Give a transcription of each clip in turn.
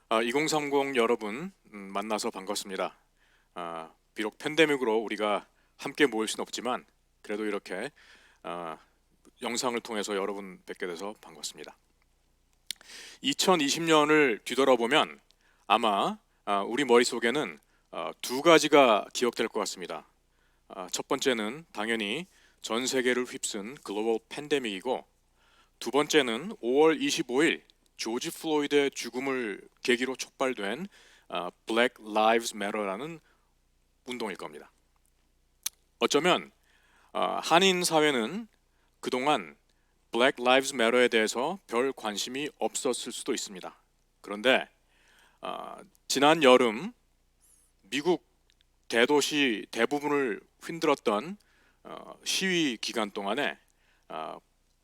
2030 여러분 만나서 반갑습니다. 비록 팬데믹으로 우리가 함께 모일 수는 없지만 그래도 이렇게 아, 영상을 통해서 여러분 뵙게 돼서 반갑습니다. 2020년을 뒤돌아보면 아마 우리 머릿속에는 두 가지가 기억될 것 같습니다. 첫 번째는 당연히 전 세계를 휩쓴 글로벌 팬데믹이고, 두 번째는 5월 25일 조지 플로이드의 죽음을 계기로 촉발된 Black Lives Matter라는 운동일 겁니다. 어쩌면 한인 사회는 그동안 Black Lives Matter에 대해서 별 관심이 없었을 수도 있습니다. 그런데 지난 여름 미국 대도시 대부분을 흔들었던 시위 기간 동안에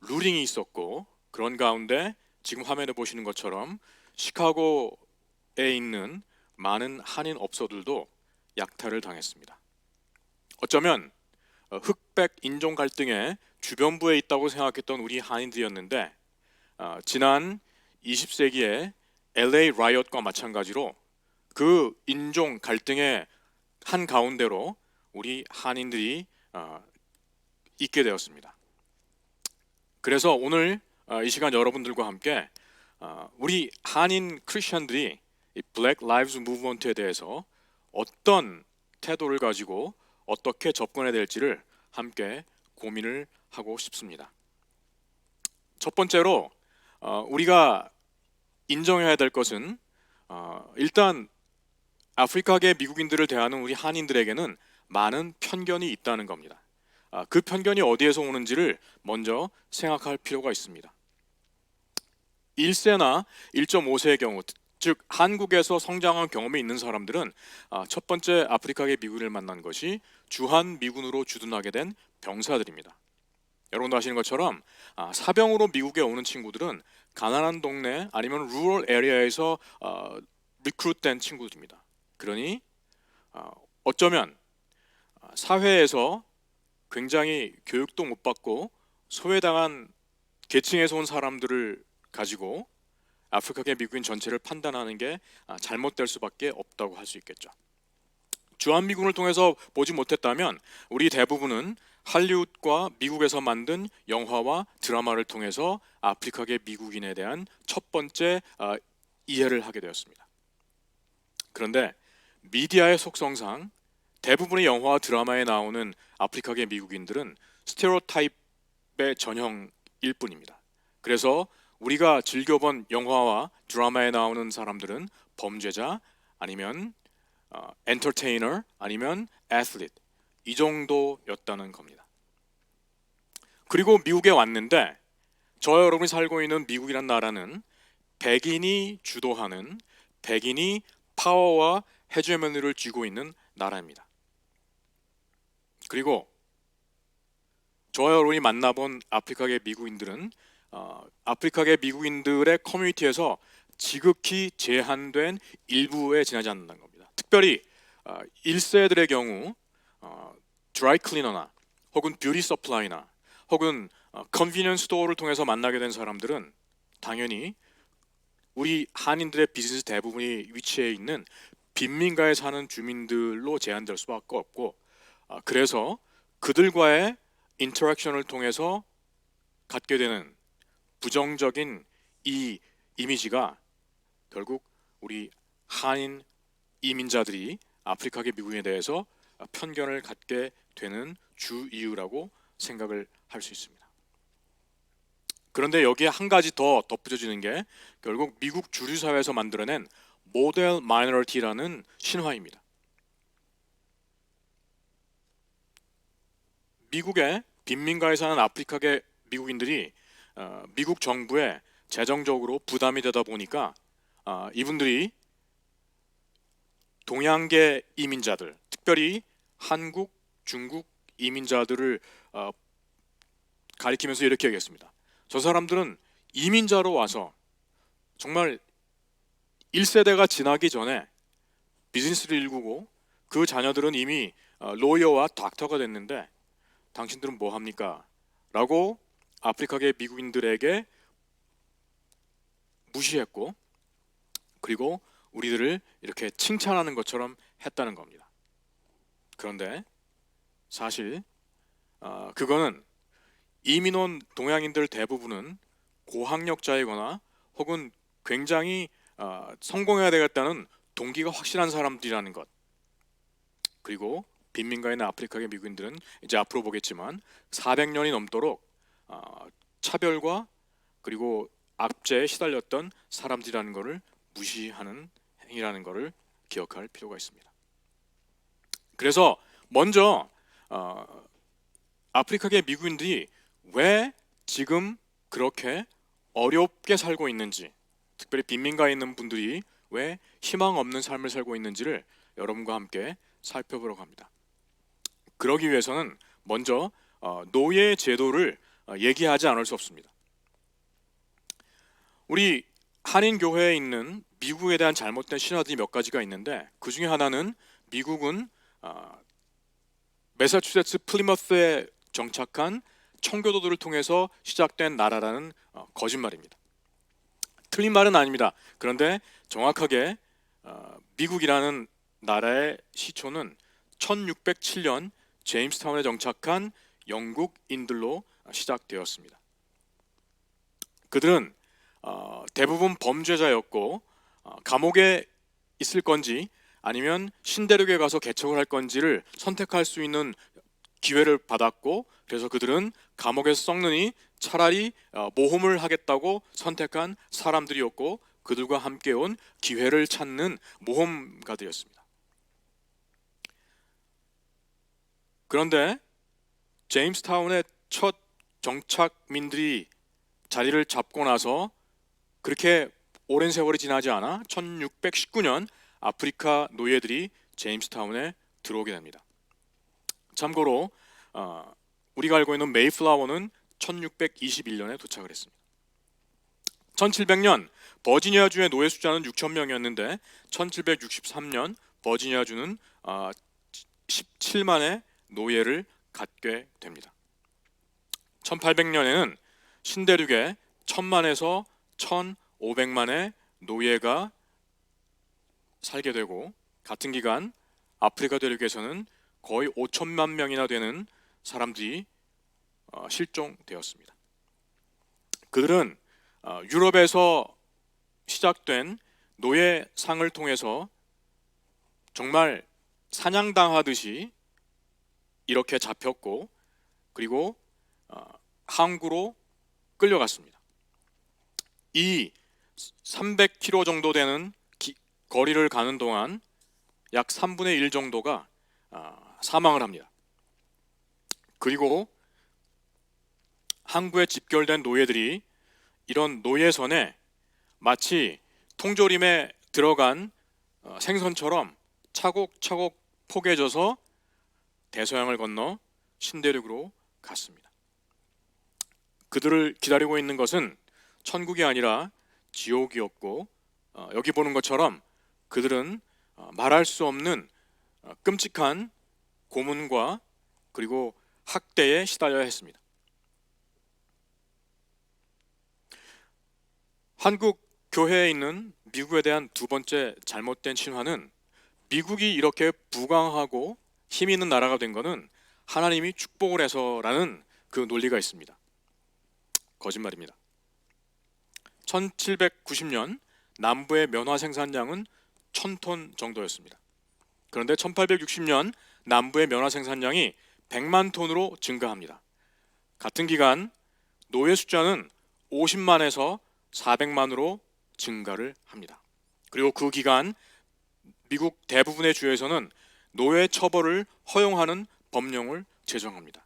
루링이 있었고, 그런 가운데 지금 화면에 보시는 것처럼 시카고에 있는 많은 한인 업소들도 약탈을 당했습니다. 어쩌면 흑백 인종 갈등의 주변부에 있다고 생각했던 우리 한인들이었는데, 지난 20세기의 LA 라이엇과 마찬가지로 그 인종 갈등의 한 가운데로 우리 한인들이 있게 되었습니다. 그래서 오늘 이 시간 여러분들과 함께 우리 한인 크리스천들이 이 Black Lives Movement에 대해서 어떤 태도를 가지고 어떻게 접근해야 될지를 함께 고민을 하고 싶습니다. 첫 번째로 우리가 인정해야 될 것은 일단 아프리카계 미국인들을 대하는 우리 한인들에게는 많은 편견이 있다는 겁니다. 그 편견이 어디에서 오는지를 먼저 생각할 필요가 있습니다. 1세나 1.5세의 경우, 즉 한국에서 성장한 경험이 있는 사람들은 첫 번째 아프리카계 미군을 만난 것이 주한 미군으로 주둔하게 된 병사들입니다. 여러분도 아시는 것처럼 사병으로 미국에 오는 친구들은 가난한 동네 아니면 루럴 에리아에서 리크루트된 친구들입니다. 그러니 어쩌면 사회에서 굉장히 교육도 못 받고 소외당한 계층에서 온 사람들을 가지고 아프리카계 미국인 전체를 판단하는 게 잘못될 수밖에 없다고 할 수 있겠죠. 주한미군을 통해서 보지 못했다면 우리 대부분은 할리우드과 미국에서 만든 영화와 드라마를 통해서 아프리카계 미국인에 대한 첫 번째 이해를 하게 되었습니다. 그런데 미디어의 속성상 대부분의 영화와 드라마에 나오는 아프리카계 미국인들은 스테레오타입의 전형일 뿐입니다. 그래서 우리가 즐겨본 영화와 드라마에 나오는 사람들은 범죄자 아니면 엔터테이너 아니면 애슬릿, 이 정도였다는 겁니다. 그리고 미국에 왔는데 저와 여러분이 살고 있는 미국이란 나라는 백인이 주도하는, 백인이 파워와 헤게모니를 쥐고 있는 나라입니다. 그리고 저와 여러분이 만나본 아프리카계 미국인들은 아프리카계 미국인들의 커뮤니티에서 지극히 제한된 일부에 지나지 않는다는 겁니다. 특별히 1세들의 경우 드라이 클리너나 혹은 뷰티 서플라이나 혹은 컨비니언스 스토어를 통해서 만나게 된 사람들은 당연히 우리 한인들의 비즈니스 대부분이 위치해 있는 빈민가에 사는 주민들로 제한될 수밖에 없고, 그래서 그들과의 인터랙션을 통해서 갖게 되는 부정적인 이 이미지가 결국 우리 한인 이민자들이 아프리카계 미국인에 대해서 편견을 갖게 되는 주 이유라고 생각을 할 수 있습니다. 그런데 여기에 한 가지 더 덧붙여지는 게 결국 미국 주류 사회에서 만들어낸 모델 마이너리티라는 신화입니다. 미국의 빈민가에 사는 아프리카계 미국인들이 미국 정부에 재정적으로 부담이 되다 보니까 이분들이 동양계 이민자들, 특별히 한국, 중국 이민자들을 가리키면서 이렇게 얘기했습니다. 저 사람들은 이민자로 와서 정말 1세대가 지나기 전에 비즈니스를 일구고 그 자녀들은 이미 로이어와 닥터가 됐는데 당신들은 뭐 합니까? 라고 아프리카계 미국인들에게 무시했고, 그리고 우리들을 이렇게 칭찬하는 것처럼 했다는 겁니다. 그런데 사실 그거는 이민 온 동양인들 대부분은 고학력자이거나 혹은 굉장히 성공해야 되겠다는 동기가 확실한 사람들이라는 것. 그리고 빈민가에 있는 아프리카계 미국인들은 이제 앞으로 보겠지만 400년이 넘도록 차별과 그리고 압제에 시달렸던 사람들이라는 것을 무시하는 행위라는 것을 기억할 필요가 있습니다. 그래서 먼저 아프리카계 미국인들이 왜 지금 그렇게 어렵게 살고 있는지, 특별히 빈민가에 있는 분들이 왜 희망 없는 삶을 살고 있는지를 여러분과 함께 살펴보려고 합니다. 그러기 위해서는 먼저 노예 제도를 얘기하지 않을 수 없습니다. 우리 한인 교회에 있는 미국에 대한 잘못된 신화들이 몇 가지가 있는데, 그 중에 하나는 미국은 매사추세츠 플리머스에 정착한 청교도들을 통해서 시작된 나라라는 거짓말입니다. 틀린 말은 아닙니다. 그런데 정확하게 미국이라는 나라의 시초는 1607년 제임스타운에 정착한 영국인들로 시작되었습니다. 그들은 대부분 범죄자였고 감옥에 있을 건지 아니면 신대륙에 가서 개척을 할 건지를 선택할 수 있는 기회를 받았고, 그래서 그들은 감옥에서 썩느니 차라리 모험을 하겠다고 선택한 사람들이었고, 그들과 함께 온 기회를 찾는 모험가들이었습니다. 그런데 제임스타운의 첫 정착민들이 자리를 잡고 나서 그렇게 오랜 세월이 지나지 않아 1619년 아프리카 노예들이 제임스타운에 들어오게 됩니다. 참고로 우리가 알고 있는 메이플라워는 1621년에 도착을 했습니다. 1700년 버지니아주의 노예 숫자는 6,000명이었는데 1763년 버지니아주는 17만의 노예를 갖게 됩니다. 1800년에는 신대륙에 1000만에서 1500만의 노예가 살게 되고, 같은 기간 아프리카 대륙에서는 거의 5천만 명이나 되는 사람들이 실종되었습니다. 그들은 유럽에서 시작된 노예상을 통해서 정말 사냥당하듯이 이렇게 잡혔고, 그리고 항구로 끌려갔습니다. 이 300km 정도 되는 거리를 가는 동안 약 3분의 1 정도가 사망을 합니다. 그리고 항구에 집결된 노예들이 이런 노예선에 마치 통조림에 들어간 생선처럼 차곡차곡 포개져서 대서양을 건너 신대륙으로 갔습니다. 그들을 기다리고 있는 것은 천국이 아니라 지옥이었고, 여기 보는 것처럼 그들은 말할 수 없는 끔찍한 고문과 그리고 학대에 시달려야 했습니다. 한국 교회에 있는 미국에 대한 두 번째 잘못된 신화는, 미국이 이렇게 부강하고 힘 있는 나라가 된 것은 하나님이 축복을 해서라는 그 논리가 있습니다. 거짓말입니다. 1790년 남부의 면화 생산량은 1000톤 정도였습니다. 그런데 1860년 남부의 면화 생산량이 100만 톤으로 증가합니다. 같은 기간 노예 숫자는 50만에서 400만으로 증가를 합니다. 그리고 그 기간 미국 대부분의 주에서는 노예 처벌을 허용하는 법령을 제정합니다.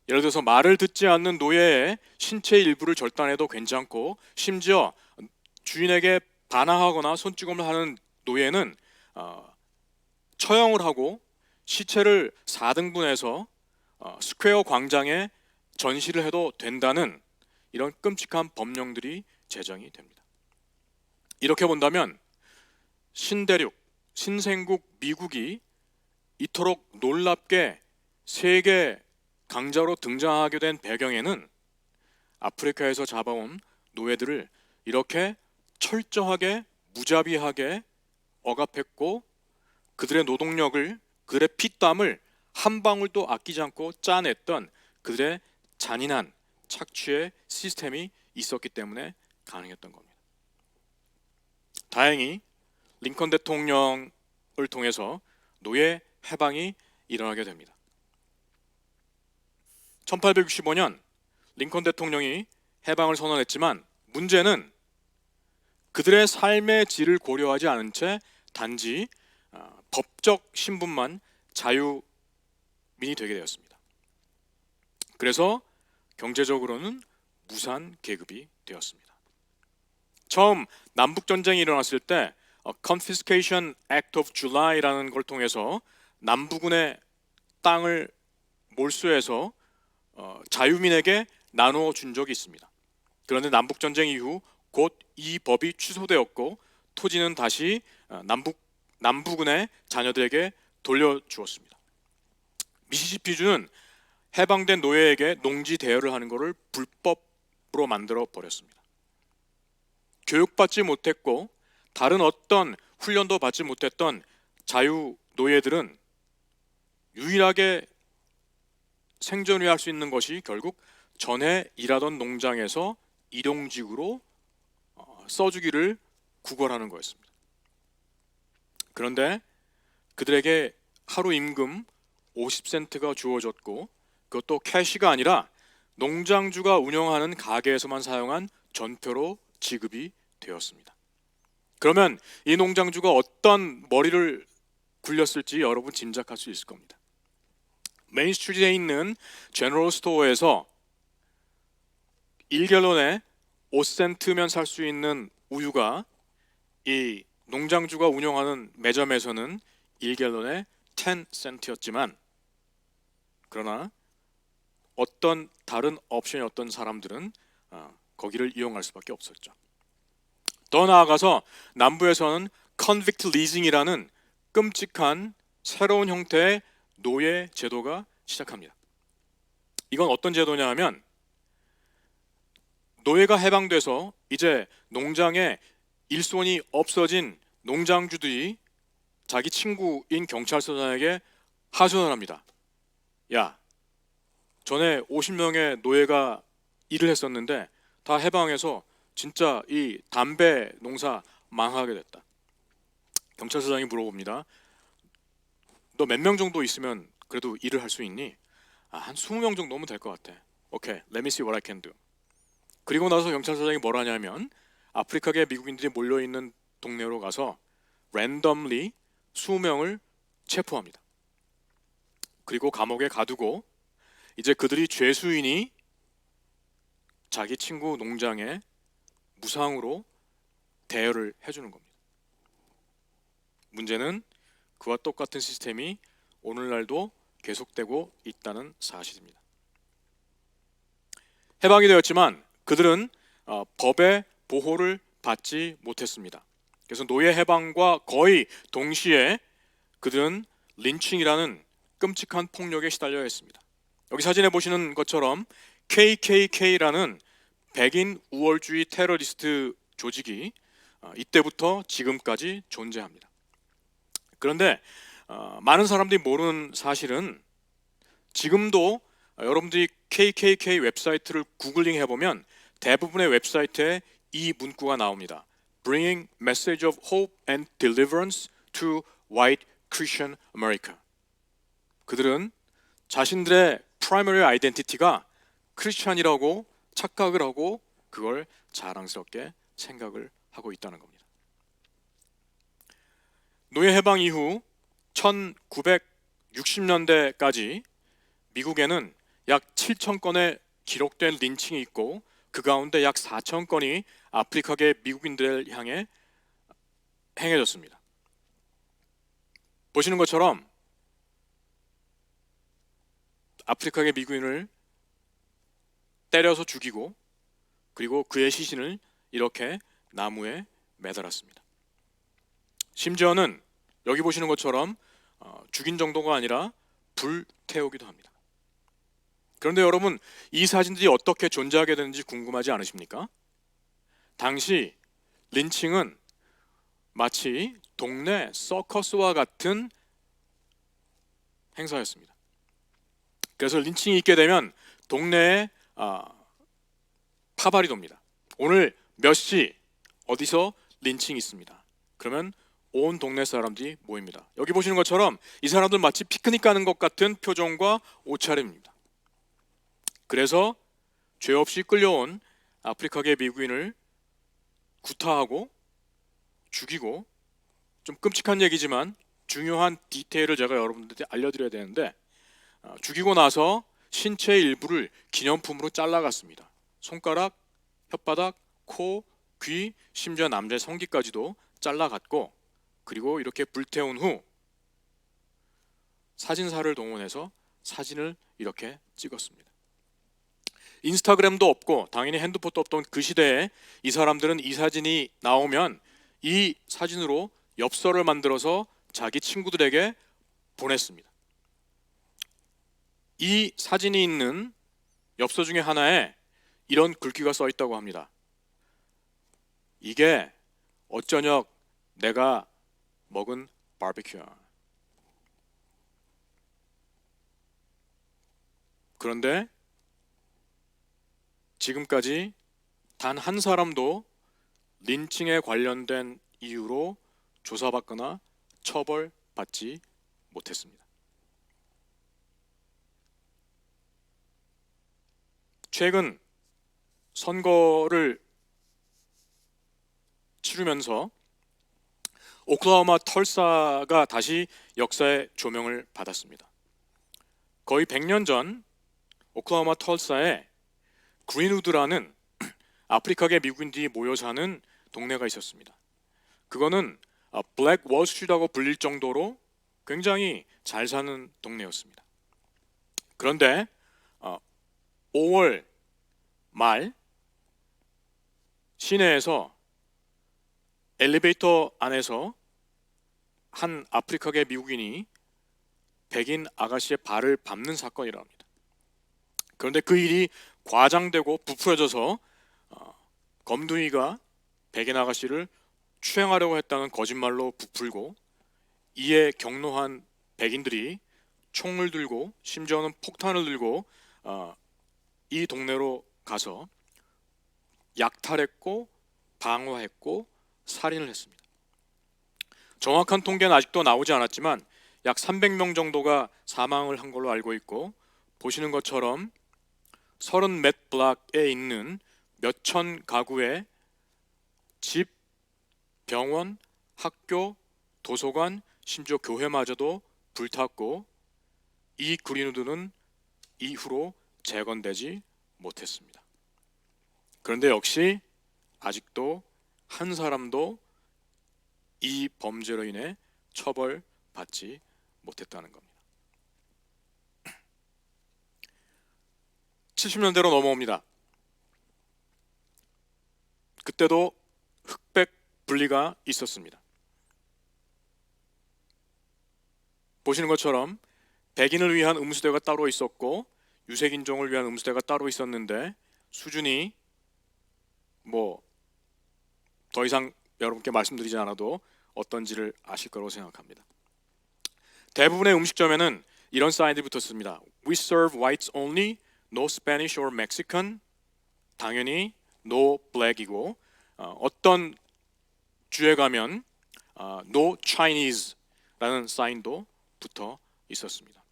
예를 들어서 말을 듣지 않는 노예의 신체 일부를 절단해도 괜찮고, 심지어 주인에게 반항하거나 손찌검을 하는 노예는 처형을 하고 시체를 4등분해서 스퀘어 광장에 전시를 해도 된다는 이런 끔찍한 법령들이 제정이 됩니다. 이렇게 본다면 신대륙, 신생국 미국이 이토록 놀랍게 세계 강자로 등장하게 된 배경에는 아프리카에서 잡아온 노예들을 이렇게 철저하게 무자비하게 억압했고 그들의 노동력을, 그들의 피땀을 한 방울도 아끼지 않고 짜냈던 그들의 잔인한 착취의 시스템이 있었기 때문에 가능했던 겁니다. 다행히 링컨 대통령을 통해서 노예 해방이 일어나게 됩니다. 1865년 링컨 대통령이 해방을 선언했지만 문제는 그들의 삶의 질을 고려하지 않은 채 단지 법적 신분만 자유민이 되게 되었습니다. 그래서 경제적으로는 무산 계급이 되었습니다. 처음 남북 전쟁이 일어났을 때 Confiscation Act of July라는 걸 통해서 남부군의 땅을 몰수해서 자유민에게 나누어 준 적이 있습니다. 그런데 남북 전쟁 이후 곧 이 법이 취소되었고 토지는 다시 남부군의 자녀들에게 돌려주었습니다. 미시시피주는 해방된 노예에게 농지 대여를 하는 것을 불법으로 만들어 버렸습니다. 교육받지 못했고 다른 어떤 훈련도 받지 못했던 자유 노예들은 유일하게 생존을 할 수 있는 것이 결국 전에 일하던 농장에서 일용직으로 써주기를 구걸하는 거였습니다. 그런데 그들에게 하루 임금 50센트가 주어졌고 그것도 캐시가 아니라 농장주가 운영하는 가게에서만 사용한 전표로 지급이 되었습니다. 그러면 이 농장주가 어떤 머리를 굴렸을지 여러분 짐작할 수 있을 겁니다. 메인 스트리트에 있는 제너럴 스토어에서 1갤런에 5센트면 살 수 있는 우유가 이 농장주가 운영하는 매점에서는 1갤런에 10센트였지만 그러나 어떤 다른 옵션이 어떤 사람들은 거기를 이용할 수밖에 없었죠. 더 나아가서 남부에서는 컨빅트 리징이라는 끔찍한 새로운 형태의 노예 제도가 시작합니다. 이건 어떤 제도냐 하면 노예가 해방돼서 이제 농장에 일손이 없어진 농장주들이 자기 친구인 경찰서장에게 하소연을 합니다. 야, 전에 50명의 노예가 일을 했었는데 다 해방해서 진짜 이 담배 농사 망하게 됐다. 경찰서장이 물어봅니다. 너 몇 명 정도 있으면 그래도 일을 할 수 있니? 한 20명 정도면 될 것 같아. 오케이, let me see what I can do. 그리고 나서 경찰서장이 뭘 하냐면 아프리카계 미국인들이 몰려있는 동네로 가서 랜덤리 20명을 체포합니다. 그리고 감옥에 가두고 이제 그들이 죄수인이 자기 친구 농장에 무상으로 대여를 해주는 겁니다. 문제는 그와 똑같은 시스템이 오늘날도 계속되고 있다는 사실입니다. 해방이 되었지만 그들은 법의 보호를 받지 못했습니다. 그래서 노예 해방과 거의 동시에 그들은 린칭이라는 끔찍한 폭력에 시달려야 했습니다. 여기 사진에 보시는 것처럼 KKK라는 백인 우월주의 테러리스트 조직이 이때부터 지금까지 존재합니다. 그런데 많은 사람들이 모르는 사실은 지금도 여러분들이 KKK 웹사이트를 구글링 해보면 대부분의 웹사이트에 이 문구가 나옵니다. Bringing message of hope and deliverance to white Christian America. 그들은 자신들의 primary identity가 크리스찬이라고 착각을 하고 그걸 자랑스럽게 생각을 하고 있다는 겁니다. 노예 해방 이후 1960년대까지 미국에는 약 7,000건의 기록된 린칭이 있고 그 가운데 약 4,000건이 아프리카계 미국인들을 향해 행해졌습니다. 보시는 것처럼 아프리카계 미국인을 때려서 죽이고 그리고 그의 시신을 이렇게 나무에 매달았습니다. 심지어는 여기 보시는 것처럼 죽인 정도가 아니라 불태우기도 합니다. 그런데 여러분, 이 사진들이 어떻게 존재하게 되는지 궁금하지 않으십니까? 당시 린칭은 마치 동네 서커스와 같은 행사였습니다. 그래서 린칭이 있게 되면 동네에 파발이 돕니다. 오늘 몇 시 어디서 린칭이 있습니다. 그러면 온 동네 사람들이 모입니다. 여기 보시는 것처럼 이 사람들 마치 피크닉 가는 것 같은 표정과 옷차림입니다. 그래서 죄 없이 끌려온 아프리카계 미국인을 구타하고 죽이고, 좀 끔찍한 얘기지만 중요한 디테일을 제가 여러분들한테 알려드려야 되는데, 죽이고 나서 신체 일부를 기념품으로 잘라갔습니다. 손가락, 혓바닥, 코, 귀, 심지어 남자의 성기까지도 잘라갔고, 그리고 이렇게 불태운 후 사진사를 동원해서 사진을 이렇게 찍었습니다. 인스타그램도 없고 당연히 핸드폰도 없던 그 시대에 이 사람들은 이 사진이 나오면 이 사진으로 엽서를 만들어서 자기 친구들에게 보냈습니다. 이 사진이 있는 엽서 중에 하나에 이런 글귀가 써 있다고 합니다. 이게 어쩌녁 내가 먹은 바비큐야. 그런데 지금까지 단 한 사람도 린칭에 관련된 이유로 조사받거나 처벌받지 못했습니다. 최근 선거를 치르면서 오클라호마 털사가 다시 역사의 조명을 받았습니다. 거의 100년 전 오클라호마 털사에 그린우드라는 아프리카계 미국인들이 모여 사는 동네가 있었습니다. 그거는 블랙 월스트리트라고 불릴 정도로 굉장히 잘 사는 동네였습니다. 그런데 5월 말 시내에서 엘리베이터 안에서 한 아프리카계 미국인이 백인 아가씨의 발을 밟는 사건이라 합니다. 그런데 그 일이 과장되고 부풀어져서 검둥이가 백인 아가씨를 추행하려고 했다는 거짓말로 부풀고, 이에 격노한 백인들이 총을 들고 심지어는 폭탄을 들고 이 동네로 가서 약탈했고 방화했고 살인을 했습니다. 정확한 통계는 아직도 나오지 않았지만 약 300명 정도가 사망을 한 걸로 알고 있고, 보시는 것처럼 30몇 블락에 있는 몇천 가구의 집, 병원, 학교, 도서관, 심지어 교회마저도 불탔고, 이 그린우드는 이후로 재건되지 못했습니다. 그런데 역시 아직도 한 사람도 이 범죄로 인해 처벌받지 못했다는 겁니다. 70년대로 넘어옵니다. 그때도 흑백 분리가 있었습니다. 보시는 것처럼 백인을 위한 음수대가 따로 있었고 유색인종을 위한 음수대가 따로 있었는데, 수준이 더 이상 여러분께 말씀드리지 않아도 어떤지를 아실 거라고 생각합니다. 대부분의 음식점에는 이런 사인들이 붙었습니다. We serve whites only, no Spanish or Mexican. 당연히 no black이고, 어떤 주에 가면 no Chinese라는 사인도 붙어 있었습니다.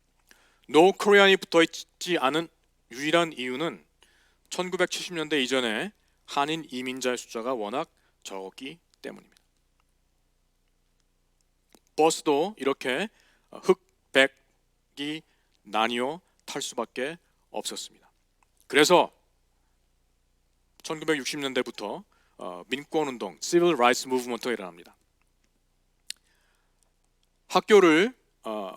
No Korean이 붙어 있지 않은 유일한 이유는 1970년대 이전에 한인 이민자의 숫자가 워낙 적었기 때문입니다. 버스도 이렇게 흑, 백이 나뉘어 탈 수밖에 없었습니다. 그래서 1960년대부터 민권운동, Civil Rights Movement가 일어납니다. 학교를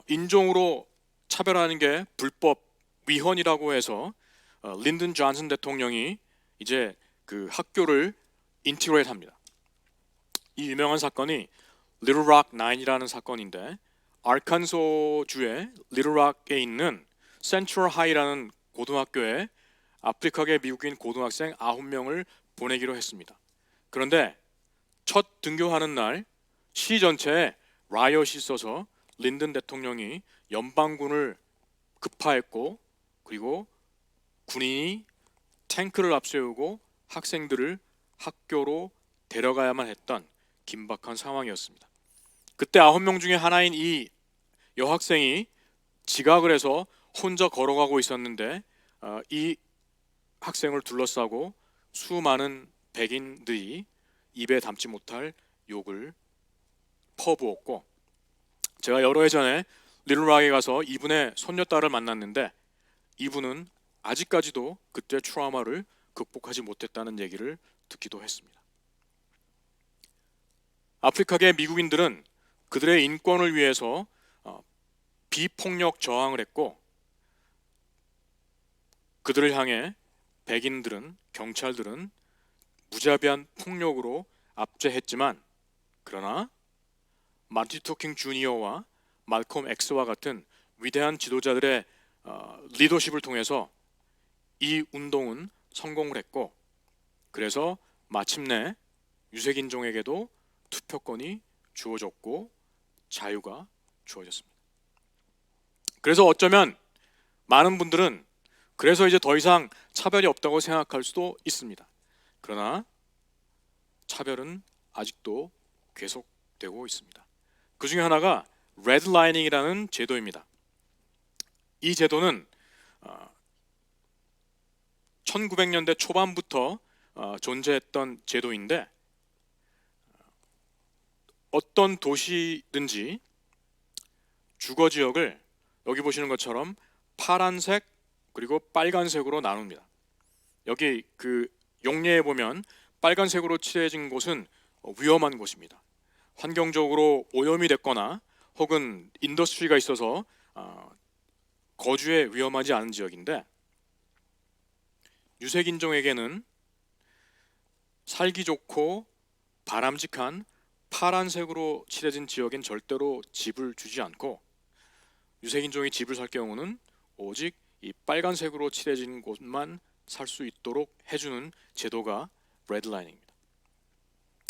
인종으로 차별하는 게 불법 위헌이라고 해서 린든 존슨 대통령이 이제 그 학교를 인티그레이트합니다. 이 유명한 사건이 리틀 락 9이라는 사건인데, 아르칸소주의 리틀 락에 있는 센트럴 하이라는 고등학교에 아프리카계 미국인 고등학생 9명을 보내기로 했습니다. 그런데 첫 등교하는 날 시 전체에 라이엇이 있어서 린든 대통령이 연방군을 급파했고, 그리고 군인이 탱크를 앞세우고 학생들을 학교로 데려가야만 했던 긴박한 상황이었습니다. 그때 9명 중에 하나인 이 여학생이 지각을 해서 혼자 걸어가고 있었는데 이 학생을 둘러싸고 수많은 백인들이 입에 담지 못할 욕을 퍼부었고, 제가 여러 해 전에 리틀락에 가서 이분의 손녀딸을 만났는데 이분은 아직까지도 그때 트라우마를 극복하지 못했다는 얘기를 듣기도 했습니다. 아프리카계 미국인들은 그들의 인권을 위해서 비폭력 저항을 했고, 그들을 향해 백인들은, 경찰들은 무자비한 폭력으로 압제했지만, 그러나 마틴 루터 킹 주니어와 말콤 X와 같은 위대한 지도자들의 리더십을 통해서 이 운동은 성공을 했고, 그래서 마침내 유색인종에게도 투표권이 주어졌고 자유가 주어졌습니다. 그래서 어쩌면 많은 분들은 그래서 이제 더 이상 차별이 없다고 생각할 수도 있습니다. 그러나 차별은 아직도 계속되고 있습니다. 그 중에 하나가 레드라이닝이라는 제도입니다. 이 제도는 1900년대 초반부터 존재했던 제도인데, 어떤 도시든지 주거 지역을 여기 보시는 것처럼 파란색 그리고 빨간색으로 나눕니다. 여기 그 용례에 보면 빨간색으로 칠해진 곳은 위험한 곳입니다. 환경적으로 오염이 됐거나 혹은 인더스트리가 있어서 거주에 위험하지 않은 지역인데, 유색인종에게는 살기 좋고 바람직한 파란색으로 칠해진 지역엔 절대로 집을 주지 않고, 유색인종이 집을 살 경우는 오직 이 빨간색으로 칠해진 곳만 살 수 있도록 해주는 제도가 레드라이닝입니다.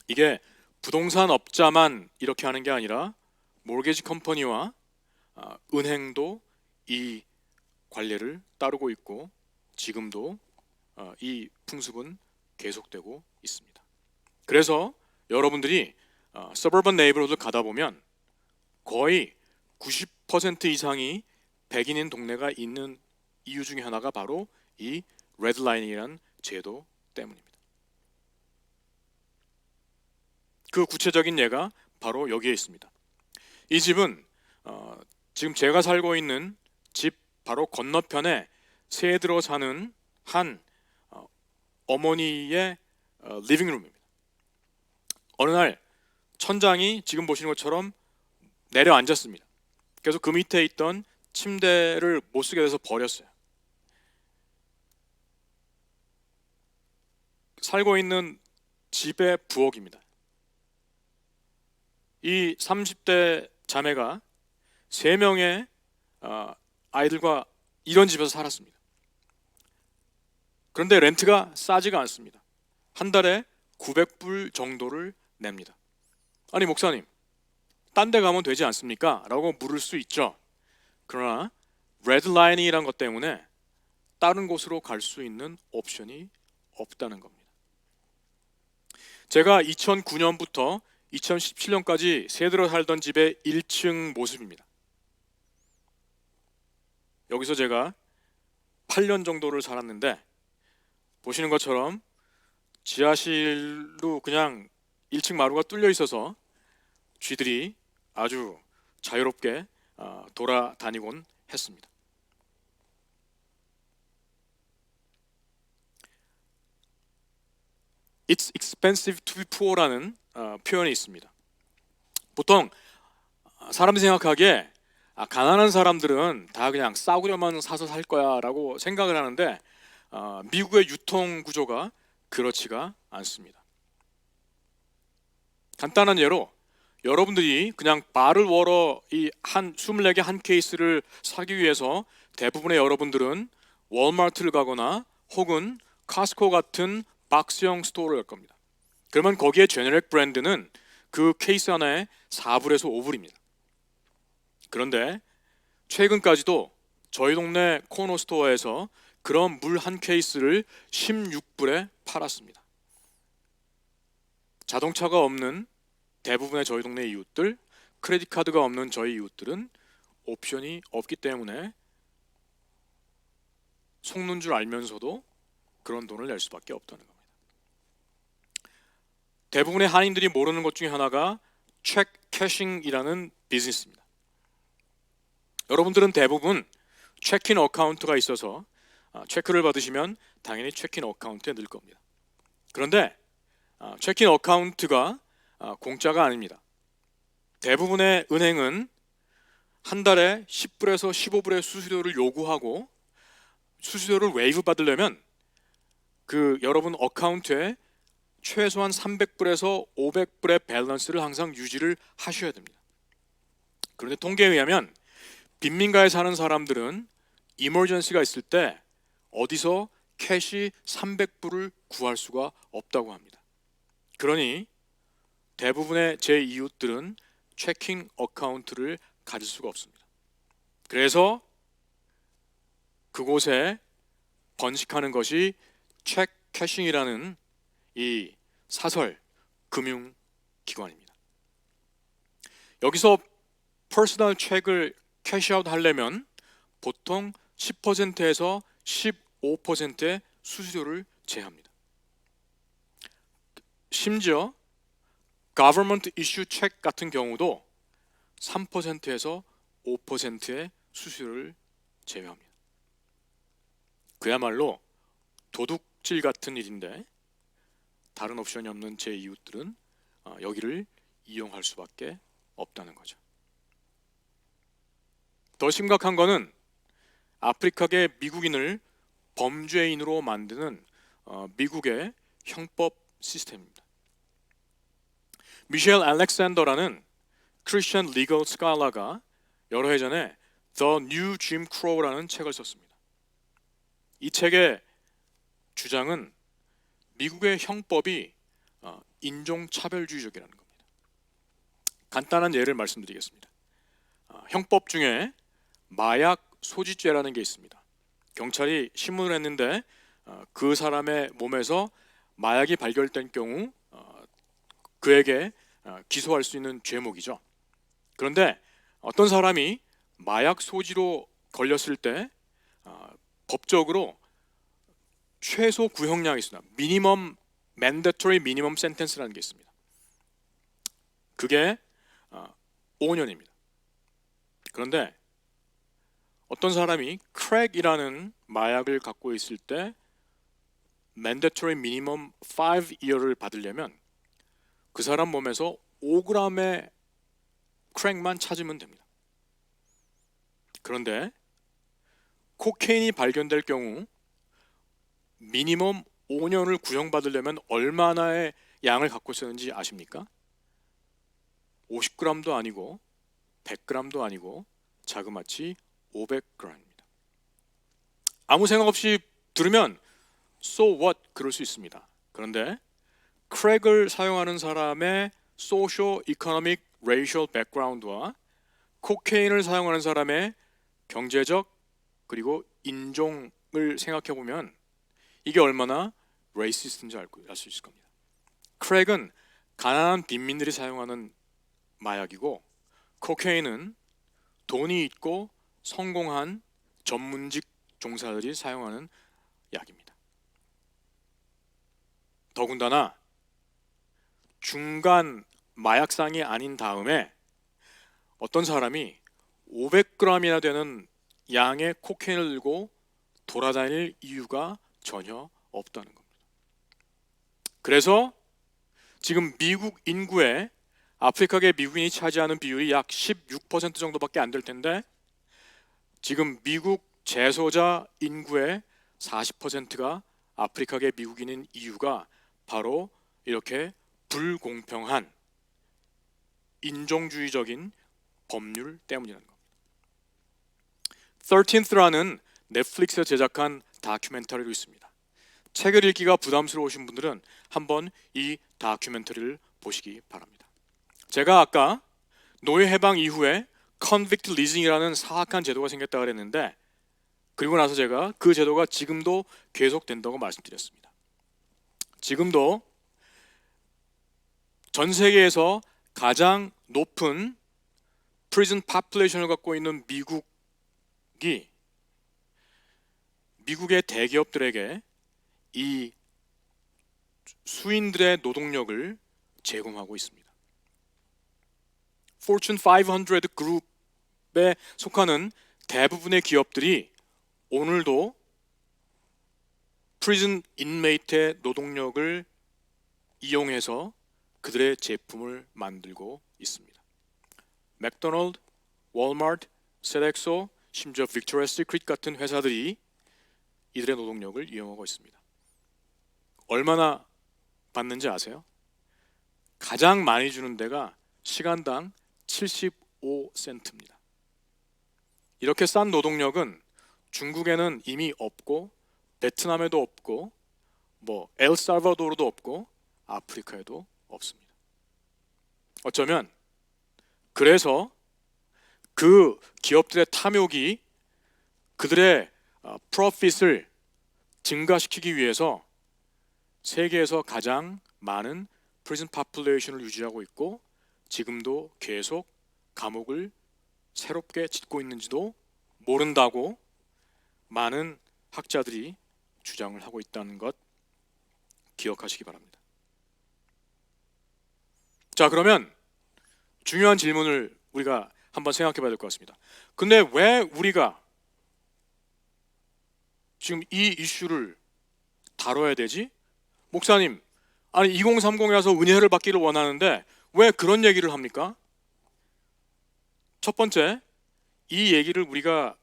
이게 부동산 업자만 이렇게 하는 게 아니라 모르게지 컴퍼니와 은행도 이 관례를 따르고 있고, 지금도 이 풍습은 계속되고 있습니다. 그래서 여러분들이 서버번 네이버로드 가다 보면 거의 90% 이상이 백인인 동네가 있는 이유 중에 하나가 바로 이 레드라이닝이라는 제도 때문입니다. 그 구체적인 예가 바로 여기에 있습니다. 이 집은 지금 제가 살고 있는 집 바로 건너편에 새 들어 사는 한 어머니의 리빙룸입니다. 어느 날 천장이 지금 보시는 것처럼 내려앉았습니다. 그래서 그 밑에 있던 침대를 못 쓰게 돼서 버렸어요. 살고 있는 집의 부엌입니다. 이 30대 자매가 3명의 아이들과 이런 집에서 살았습니다. 그런데 렌트가 싸지가 않습니다. 한 달에 900불 정도를 냅니다. 아니 목사님, 딴 데 가면 되지 않습니까? 라고 물을 수 있죠. 그러나 레드라이닝이란 것 때문에 다른 곳으로 갈 수 있는 옵션이 없다는 겁니다. 제가 2009년부터 2017년까지 새들어 살던 집의 1층 모습입니다. 여기서 제가 8년 정도를 살았는데, 보시는 것처럼 지하실로 그냥 1층 마루가 뚫려 있어서 쥐들이 아주 자유롭게 돌아다니곤 했습니다. It's expensive to be poor라는 표현이 있습니다. 보통 사람들이 생각하기에 가난한 사람들은 다 그냥 싸구려만 사서 살 거야 라고 생각을 하는데, 미국의 유통 구조가 그렇지가 않습니다. 간단한 예로 여러분들이 그냥 바를 월어 이 24개 한 케이스를 사기 위해서 대부분의 여러분들은 월마트를 가거나 혹은 카스코 같은 박스형 스토어를 갈 겁니다. 그러면 거기에 제네릭 브랜드는 그 케이스 하나에 4불에서 5불입니다. 그런데 최근까지도 저희 동네 코너 스토어에서 그런 물 한 케이스를 16불에 팔았습니다. 자동차가 없는 대부분의 저희 동네 이웃들, 크레딧 카드가 없는 저희 이웃들은 옵션이 없기 때문에 속는 줄 알면서도 그런 돈을 낼 수밖에 없다는 겁니다. 대부분의 한인들이 모르는 것 중에 하나가 체크 캐싱이라는 비즈니스입니다. 여러분들은 대부분 체크인 어카운트가 있어서 체크를 받으시면 당연히 체크인 어카운트에 넣을 겁니다. 그런데 체크인 어카운트가 공짜가 아닙니다. 대부분의 은행은 한 달에 10불에서 15불의 수수료를 요구하고, 수수료를 웨이브 받으려면 그 여러분 어카운트에 최소한 300불에서 500불의 밸런스를 항상 유지를 하셔야 됩니다. 그런데 통계에 의하면 빈민가에 사는 사람들은 이머전시가 있을 때 어디서 캐시 300불을 구할 수가 없다고 합니다. 그러니 대부분의 제 이웃들은 체킹 어카운트를 가질 수가 없습니다. 그래서 그곳에 번식하는 것이 체크 캐싱이라는 이 사설 금융 기관입니다. 여기서 퍼스널 체크를 캐시아웃 하려면 보통 10%에서 15%의 수수료를 제한합니다. 심지어 government issue check 같은 경우도 3%에서 5%의 수수료를 제외합니다. 그야말로 도둑질 같은 일인데 다른 옵션이 없는 제 이웃들은 여기를 이용할 수밖에 없다는 거죠. 더 심각한 거는 아프리카계 미국인을 범죄인으로 만드는 미국의 형법 시스템입니다. 미셸 알렉산더라는 크리스천 리걸 스칼라가 여러 해 전에 The New Jim Crow라는 책을 썼습니다. 이 책의 주장은 미국의 형법이 인종차별주의적이라는 겁니다. 간단한 예를 말씀드리겠습니다. 형법 중에 마약 소지죄라는 게 있습니다. 경찰이 신문을 했는데 그 사람의 몸에서 마약이 발견된 경우 그에게 기소할 수 있는 죄목이죠. 그런데 어떤 사람이 마약 소지로 걸렸을 때 법적으로 최소 구형량이 있습니다. 미니멈 mandatory minimum sentence라는 게 있습니다. 그게 5년입니다. 그런데 어떤 사람이 크랙이라는 마약을 갖고 있을 때 mandatory minimum 5year를 받으려면 그 사람 몸에서 5g의 크랙만 찾으면 됩니다. 그런데 코케인이 발견될 경우 미니멈 5년을 구형받으려면 얼마나의 양을 갖고 있었는지 아십니까? 50g도 아니고 100g도 아니고 자그마치 500g입니다. 아무 생각 없이 들으면 so what 그럴 수 있습니다. 그런데 크랙을 사용하는 사람의 소셜, 이코노믹, 레이셜 백그라운드와 코케인을 사용하는 사람의 경제적 그리고 인종을 생각해 보면 이게 얼마나 레이시스트인지 알 수 있을 겁니다. 크랙은 가난한 빈민들이 사용하는 마약이고 코케인은 돈이 있고 성공한 전문직 종사들이 사용하는 약입니다. 더군다나 중간 마약상이 아닌 다음에 어떤 사람이 500g이나 되는 양의 코케인을 들고 돌아다닐 이유가 전혀 없다는 겁니다. 그래서 지금 미국 인구의 아프리카계 미국인이 차지하는 비율이 약 16% 정도밖에 안 될 텐데 지금 미국 재소자 인구의 40%가 아프리카계 미국인인 이유가 바로 이렇게 불공평한 인종주의적인 법률 때문이라는 겁니다. 13th라는 넷플릭스에서 제작한 다큐멘터리도 있습니다. 책을 읽기가 부담스러우신 분들은 한번 이 다큐멘터리를 보시기 바랍니다. 제가 아까 노예 해방 이후에 convict leasing이라는 사악한 제도가 생겼다고 그랬는데, 그리고 나서 제가 그 제도가 지금도 계속된다고 말씀드렸습니다. 지금도 전 세계에서 가장 높은 prison population을 갖고 있는 미국이 미국의 대기업들에게 이 수인들의 노동력을 제공하고 있습니다. Fortune 500 그룹에 속하는 대부분의 기업들이 오늘도 프리즌 인메이트의 노동력을 이용해서 그들의 제품을 만들고 있습니다. 맥도날드, 월마트, 세덱소, 심지어 빅토리아스 시크릿 같은 회사들이 이들의 노동력을 이용하고 있습니다. 얼마나 받는지 아세요? 가장 많이 주는 데가 시간당 75센트입니다. 이렇게 싼 노동력은 중국에는 이미 없고, 베트남에도 없고, 엘살바도르도 없고, 아프리카에도 없습니다. 어쩌면 그래서 그 기업들의 탐욕이 그들의 프로핏을 증가시키기 위해서 세계에서 가장 많은 프리즌 파퓰레이션을 유지하고 있고, 지금도 계속 감옥을 새롭게 짓고 있는지도 모른다고 많은 학자들이 주장을 하고 있다는 것 기억하시기 바랍니다. 자, 그러면 중요한 질문을 우리가 한번 생각해 봐야 될 것 같습니다. 근데 왜 우리가 지금 이 이슈를 다뤄야 되지? 목사님, 아니 2030이라서 은혜를 받기를 원하는데 왜 그런 얘기를 합니까? 첫 번째, 이 얘기를 우리가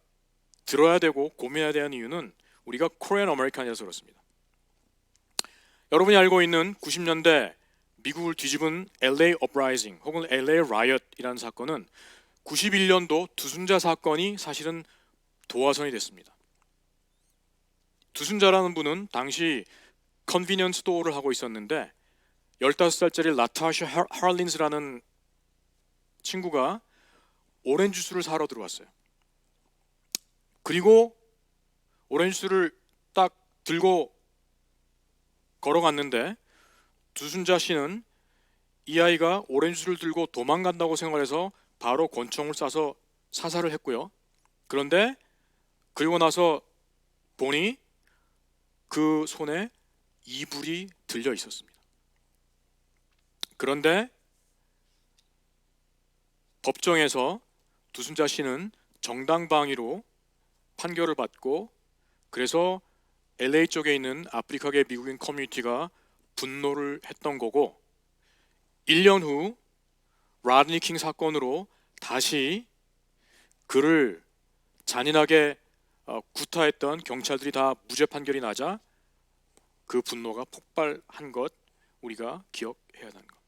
들어야 되고 고민해야 되는 이유는 우리가 코리안 아메리칸이라서 그렇습니다. 여러분이 알고 있는 90년대 미국을 뒤집은 LA 업라이징 혹은 LA 라이엇이라는 사건은 91년도 두순자 사건이 사실은 도화선이 됐습니다. 두순자라는 분은 당시 컨비니언스 스토어를 하고 있었는데 15살짜리 라타샤 할린스라는 친구가 오렌지 주스를 사러 들어왔어요. 그리고 오렌지 주스를 딱 들고 걸어갔는데 두순자 씨는 이 아이가 오렌지 주스를 들고 도망간다고 생각해서 바로 권총을 쏴서 사살을 했고요. 그런데 그리고 나서 보니 그 손에 이불이 들려 있었습니다. 그런데 법정에서 두순자 씨는 정당방위로 판결을 받고, 그래서 LA 쪽에 있는 아프리카계 미국인 커뮤니티가 분노를 했던 거고, 1년 후 라드니 킹 사건으로 다시 그를 잔인하게 구타했던 경찰들이 다 무죄 판결이 나자 그 분노가 폭발한 것 우리가 기억해야 하는 것.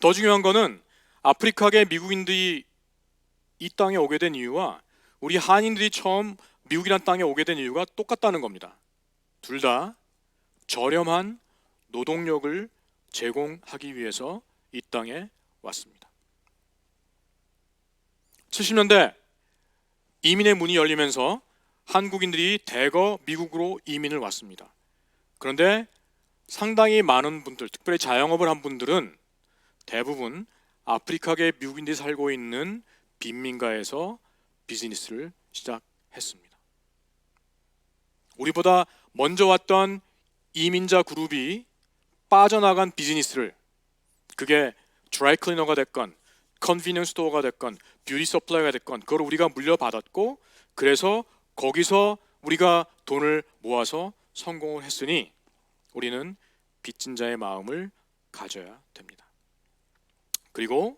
더 중요한 거는 아프리카계 미국인들이 이 땅에 오게 된 이유와 우리 한인들이 처음 미국이란 땅에 오게 된 이유가 똑같다는 겁니다. 둘 다 저렴한 노동력을 제공하기 위해서 이 땅에 왔습니다. 70년대 이민의 문이 열리면서 한국인들이 대거 미국으로 이민을 왔습니다. 그런데 상당히 많은 분들, 특별히 자영업을 한 분들은 대부분 아프리카계 미국인들이 살고 있는 빈민가에서 비즈니스를 시작했습니다. 우리보다 먼저 왔던 이민자 그룹이 빠져나간 비즈니스를, 그게 드라이 클리너가 됐건 컨비니언스 스토어가 됐건 뷰티 서플라이가 됐건, 그걸 우리가 물려받았고, 그래서 거기서 우리가 돈을 모아서 성공을 했으니 우리는 빚진 자의 마음을 가져야 됩니다. 그리고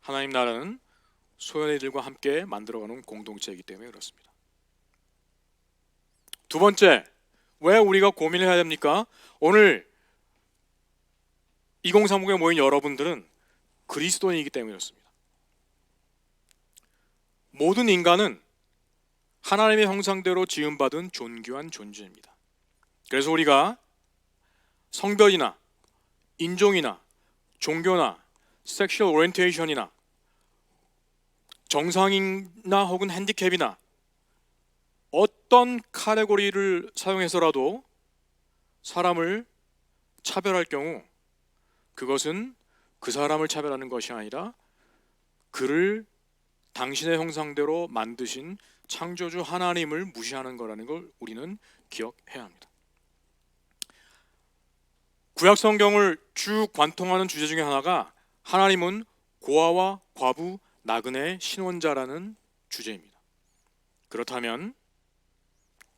하나님 나라는 소년이들과 함께 만들어가는 공동체이기 때문에 그렇습니다. 두 번째, 왜 우리가 고민을 해야 됩니까? 오늘 2030에 모인 여러분들은 그리스도인이기 때문에 그렇습니다. 모든 인간은 하나님의 형상대로 지음받은 존귀한 존재입니다. 그래서 우리가 성별이나 인종이나 종교나 섹슈얼 오리엔테이션이나 정상이나 혹은 핸디캡이나 어떤 카테고리를 사용해서라도 사람을 차별할 경우 그것은 그 사람을 차별하는 것이 아니라 그를 당신의 형상대로 만드신 창조주 하나님을 무시하는 거라는 걸 우리는 기억해야 합니다. 구약 성경을 쭉 관통하는 주제 중에 하나가 하나님은 고아와 과부, 나그네의 신원자라는 주제입니다. 그렇다면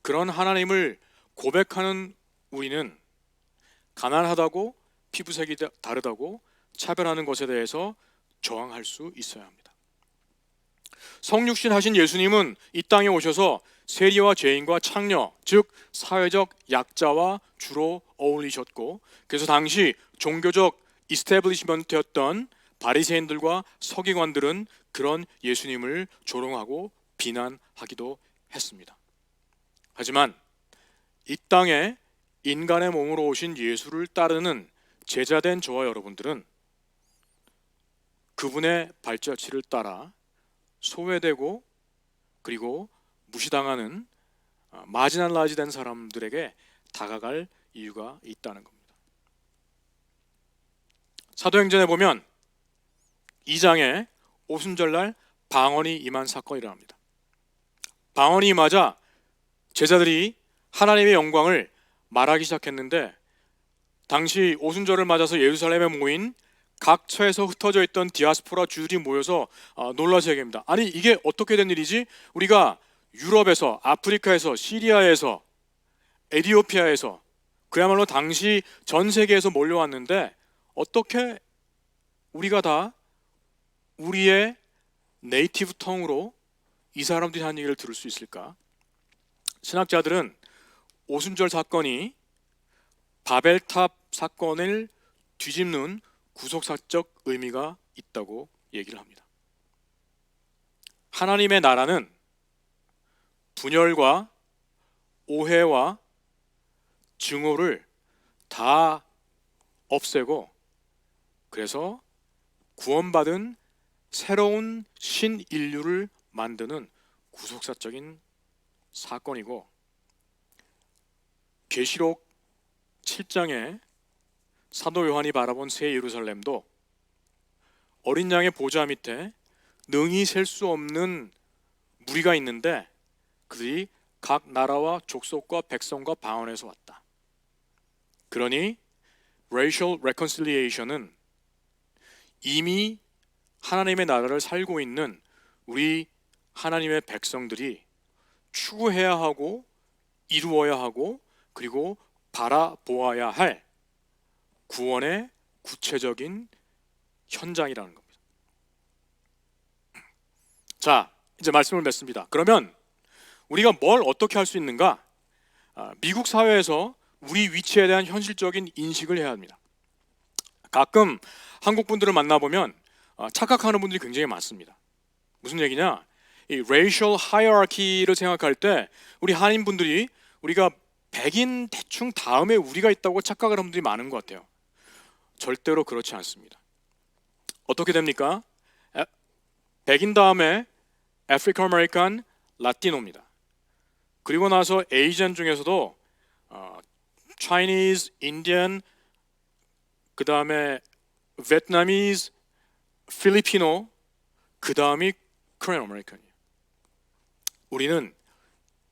그런 하나님을 고백하는 우리는 가난하다고, 피부색이 다르다고 차별하는 것에 대해서 저항할 수 있어야 합니다. 성육신 하신 예수님은 이 땅에 오셔서 세리와 죄인과 창녀, 즉 사회적 약자와 주로 어울리셨고, 그래서 당시 종교적 이스태블리시먼트였던 바리새인들과 서기관들은 그런 예수님을 조롱하고 비난하기도 했습니다. 하지만 이 땅에 인간의 몸으로 오신 예수를 따르는 제자된 저와 여러분들은 그분의 발자취를 따라 소외되고 그리고 무시당하는 마지날라이즈된 사람들에게 다가갈 이유가 있다는 겁니다. 사도행전에 보면 2장에 오순절날 방언이 임한 사건이라 합니다. 방언이 임하자 제자들이 하나님의 영광을 말하기 시작했는데, 당시 오순절을 맞아서 예루살렘에 모인 각 처에서 흩어져 있던 디아스포라 주들이 모여서 놀라서 얘기합니다. 아니 이게 어떻게 된 일이지? 우리가 유럽에서, 아프리카에서, 시리아에서, 에티오피아에서 그야말로 당시 전 세계에서 몰려왔는데 어떻게 우리가 다 우리의 네이티브 텅으로 이 사람들이 하는 얘기를 들을 수 있을까? 신학자들은 오순절 사건이 바벨탑 사건을 뒤집는 구속사적 의미가 있다고 얘기를 합니다. 하나님의 나라는 분열과 오해와 증오를 다 없애고, 그래서 구원받은 새로운 신인류를 만드는 구속사적인 사건이고, 계시록 7장에 사도 요한이 바라본 새 예루살렘도 어린 양의 보좌 밑에 능히 셀 수 없는 무리가 있는데 그들이 각 나라와 족속과 백성과 방언에서 왔다. 그러니 racial reconciliation은 이미 하나님의 나라를 살고 있는 우리 하나님의 백성들이 추구해야 하고 이루어야 하고 그리고 바라보아야 할 구원의 구체적인 현장이라는 겁니다. 자, 이제 말씀을 맺습니다. 그러면 우리가 뭘 어떻게 할 수 있는가? 미국 사회에서 우리 위치에 대한 현실적인 인식을 해야 합니다. 가끔 한국 분들을 만나보면 착각하는 분들이 굉장히 많습니다. 무슨 얘기냐? 이 racial hierarchy를 생각할 때 우리 한인 분들이 우리가 백인 대충 다음에 우리가 있다고 착각을 하는 분들이 많은 것 같아요. 절대로 그렇지 않습니다. 어떻게 됩니까? 백인 다음에 아프리칸 아메리칸, 라티노입니다. 그리고 나서 에이전 중에서도 Chinese, Indian, 그 다음에 베트남ese, 필리피노, 그 다음이 코리안 아메리칸이에요. 우리는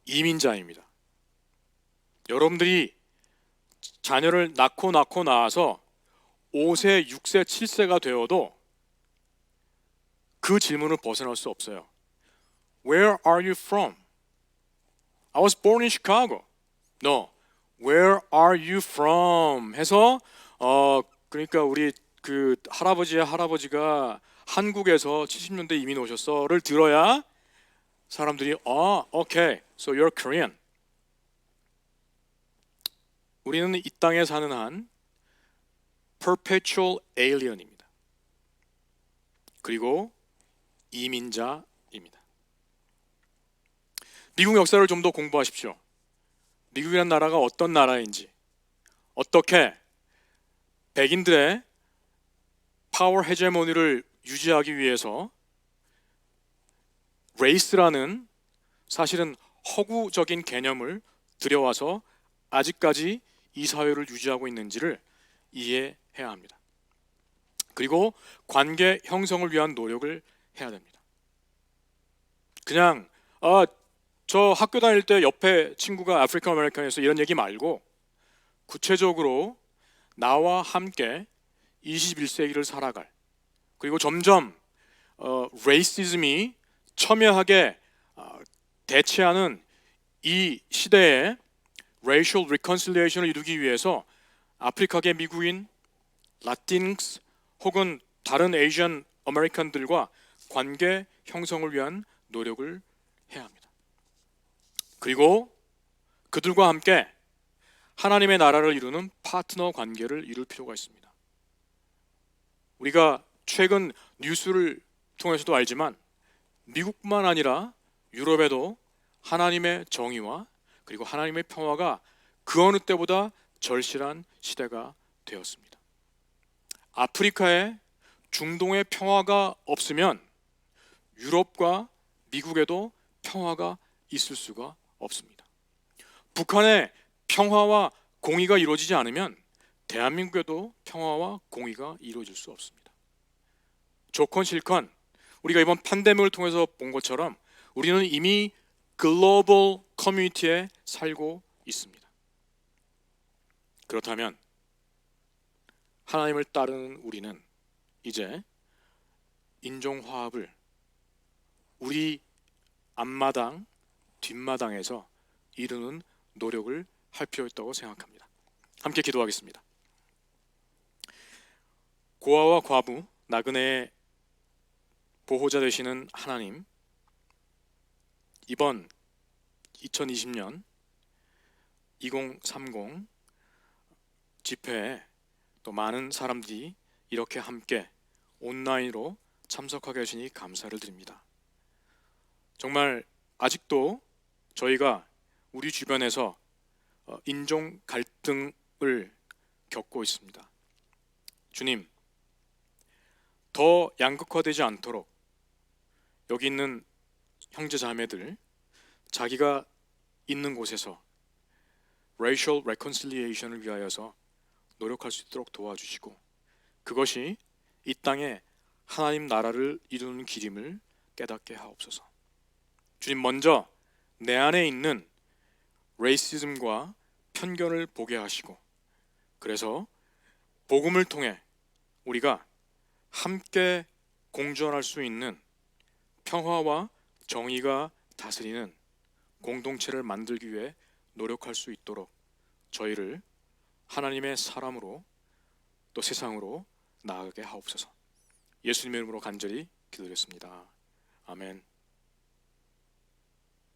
이민자입니다. 여러분들이 자녀를 낳고 나서 5세, 6세, 7세가 되어도 그 질문을 벗어날 수 없어요. Where are you from? I was born in Chicago. No. Where are you from? 해서 그러니까 우리 그 할아버지의 할아버지가 한국에서 70년대 이민 오셨어를 들어야 사람들이 okay. So you're Korean. 우리는 이 땅에 사는 한 perpetual alien입니다. 그리고 이민자입니다. 미국 역사를 좀 더 공부하십시오. 미국이라는 나라가 어떤 나라인지, 어떻게 백인들의 파워 헤제모니를 유지하기 위해서 레이스라는 사실은 허구적인 개념을 들여와서 아직까지 이 사회를 유지하고 있는지를 이해해야 합니다. 그리고 관계 형성을 위한 노력을 해야 됩니다. 그냥 저 학교 다닐 때 옆에 친구가 아프리칸 아메리칸에서 이런 얘기 말고 구체적으로 나와 함께 21세기를 살아갈, 그리고 점점 레이시즘이 첨예하게 대체하는 이 시대에 racial reconciliation을 이루기 위해서 아프리카계 미국인, 라틴스 혹은 다른 에이시안 아메리칸들과 관계 형성을 위한 노력을 해야 합니다. 그리고 그들과 함께 하나님의 나라를 이루는 파트너 관계를 이룰 필요가 있습니다. 우리가 최근 뉴스를 통해서도 알지만 미국뿐만 아니라 유럽에도 하나님의 정의와 그리고 하나님의 평화가 그 어느 때보다 절실한 시대가 되었습니다. 아프리카에 중동의 평화가 없으면 유럽과 미국에도 평화가 있을 수가 없습니다. 북한의 평화와 공의가 이루어지지 않으면 대한민국에도 평화와 공의가 이루어질 수 없습니다. 좋건 싫건 우리가 이번 팬데믹을 통해서 본 것처럼 우리는 이미 글로벌 커뮤니티에 살고 있습니다. 그렇다면 하나님을 따르는 우리는 이제 인종화합을 우리 앞마당, 뒷마당에서 이루는 노력을 할 필요 있다고 생각합니다. 함께 기도하겠습니다. 고아와 과부, 나그네의 보호자 되시는 하나님, 이번 2020년 2030 집회에 또 많은 사람들이 이렇게 함께 온라인으로 참석하게 하시니 감사를 드립니다. 정말 아직도 저희가 우리 주변에서 인종 갈등을 겪고 있습니다. 주님, 더 양극화되지 않도록 여기 있는 형제 자매들 자기가 있는 곳에서 racial reconciliation을 위하여서 노력할 수 있도록 도와주시고, 그것이 이 땅에 하나님 나라를 이루는 길임을 깨닫게 하옵소서. 주님, 먼저 내 안에 있는 레이시즘과 편견을 보게 하시고, 그래서 복음을 통해 우리가 함께 공존할 수 있는 평화와 정의가 다스리는 공동체를 만들기 위해 노력할 수 있도록 저희를 하나님의 사람으로 또 세상으로 나아가게 하옵소서. 예수님의 이름으로 간절히 기도드렸습니다. 아멘.